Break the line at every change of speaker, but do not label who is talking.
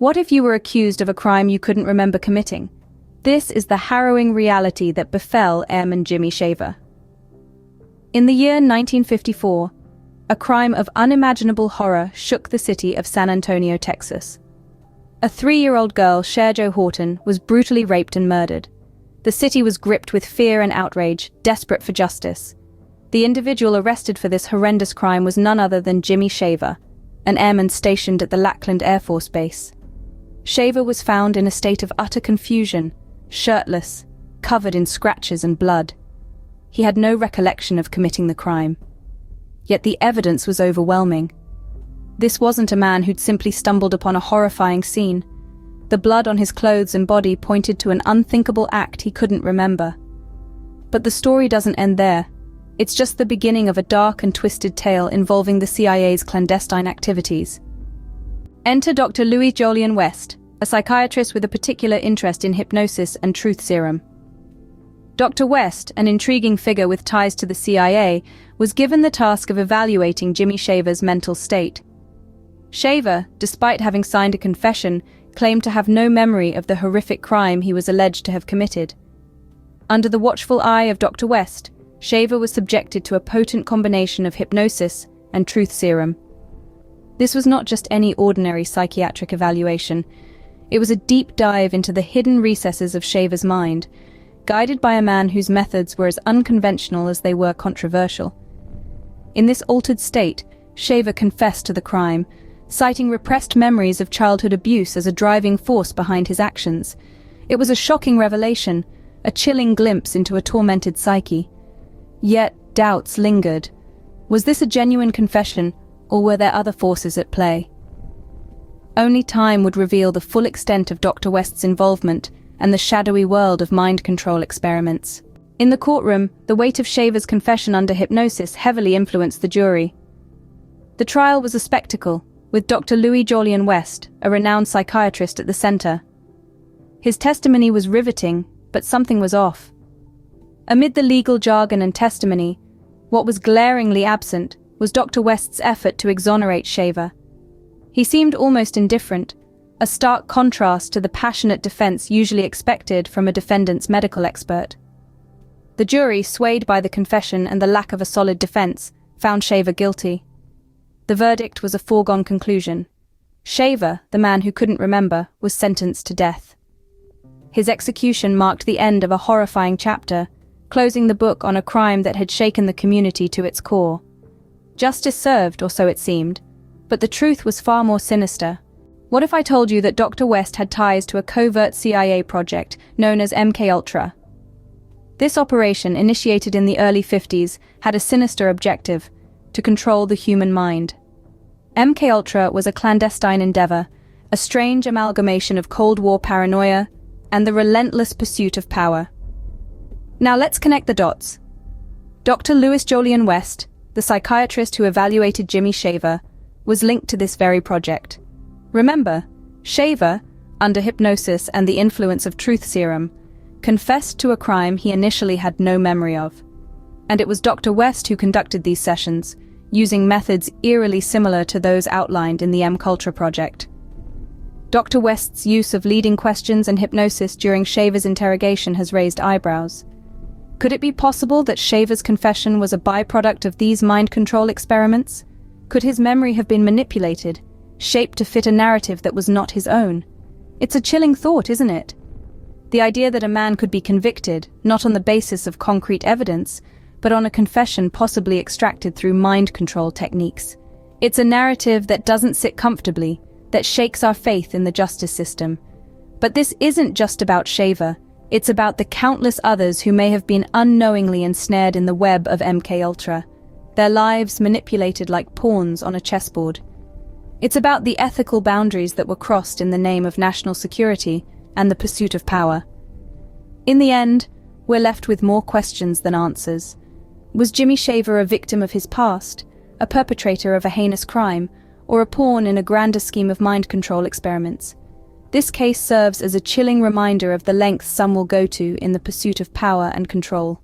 What if you were accused of a crime you couldn't remember committing? This is the harrowing reality that befell Airman Jimmy Shaver. In the year 1954, a crime of unimaginable horror shook the city of San Antonio, Texas. A 3-year-old girl, Cher Horton, was brutally raped and murdered. The city was gripped with fear and outrage, desperate for justice. The individual arrested for this horrendous crime was none other than Jimmy Shaver, an airman stationed at the Lackland Air Force Base. Shaver was found in a state of utter confusion, shirtless, covered in scratches and blood. He had no recollection of committing the crime. Yet the evidence was overwhelming. This wasn't a man who'd simply stumbled upon a horrifying scene. The blood on his clothes and body pointed to an unthinkable act he couldn't remember. But the story doesn't end there. It's just the beginning of a dark and twisted tale involving the CIA's clandestine activities. Enter Dr. Louis Jolyon West, a psychiatrist with a particular interest in hypnosis and truth serum. Dr. West, an intriguing figure with ties to the CIA, was given the task of evaluating Jimmy Shaver's mental state. Shaver, despite having signed a confession, claimed to have no memory of the horrific crime he was alleged to have committed. Under the watchful eye of Dr. West, Shaver was subjected to a potent combination of hypnosis and truth serum. This was not just any ordinary psychiatric evaluation. It was a deep dive into the hidden recesses of Shaver's mind, guided by a man whose methods were as unconventional as they were controversial. In this altered state, Shaver confessed to the crime, citing repressed memories of childhood abuse as a driving force behind his actions. It was a shocking revelation, a chilling glimpse into a tormented psyche. Yet doubts lingered. Was this a genuine confession, or were there other forces at play? Only time would reveal the full extent of Dr. West's involvement and the shadowy world of mind control experiments. In the courtroom, the weight of Shaver's confession under hypnosis heavily influenced the jury. The trial was a spectacle, with Dr. Louis Jolyon West, a renowned psychiatrist, at the center. His testimony was riveting, but something was off. Amid the legal jargon and testimony, what was glaringly absent was Dr. West's effort to exonerate Shaver. He seemed almost indifferent, a stark contrast to the passionate defense usually expected from a defendant's medical expert. The jury, swayed by the confession and the lack of a solid defense, found Shaver guilty. The verdict was a foregone conclusion. Shaver, the man who couldn't remember, was sentenced to death. His execution marked the end of a horrifying chapter, closing the book on a crime that had shaken the community to its core. Justice served, or so it seemed, but the truth was far more sinister. What if I told you that Dr. West had ties to a covert CIA project known as MKULTRA? This operation, initiated in the early 50s, had a sinister objective: to control the human mind. MKUltra was a clandestine endeavor, a strange amalgamation of Cold War paranoia and the relentless pursuit of power. Now let's connect the dots. Dr. Louis Jolyon West, the psychiatrist who evaluated Jimmy Shaver, was linked to this very project. Remember, Shaver, under hypnosis and the influence of truth serum, confessed to a crime he initially had no memory of. And it was Dr. West who conducted these sessions, using methods eerily similar to those outlined in the MKUlTRA project. Dr. West's use of leading questions and hypnosis during Shaver's interrogation has raised eyebrows. Could it be possible that Shaver's confession was a byproduct of these mind control experiments? Could his memory have been manipulated, shaped to fit a narrative that was not his own? It's a chilling thought, isn't it? The idea that a man could be convicted, not on the basis of concrete evidence, but on a confession possibly extracted through mind control techniques. It's a narrative that doesn't sit comfortably, that shakes our faith in the justice system. But this isn't just about Shaver. It's about the countless others who may have been unknowingly ensnared in the web of MKUlTRA, their lives manipulated like pawns on a chessboard. It's about the ethical boundaries that were crossed in the name of national security and the pursuit of power. In the end, we're left with more questions than answers. Was Jimmy Shaver a victim of his past, a perpetrator of a heinous crime, or a pawn in a grander scheme of mind control experiments? This case serves as a chilling reminder of the lengths some will go to in the pursuit of power and control.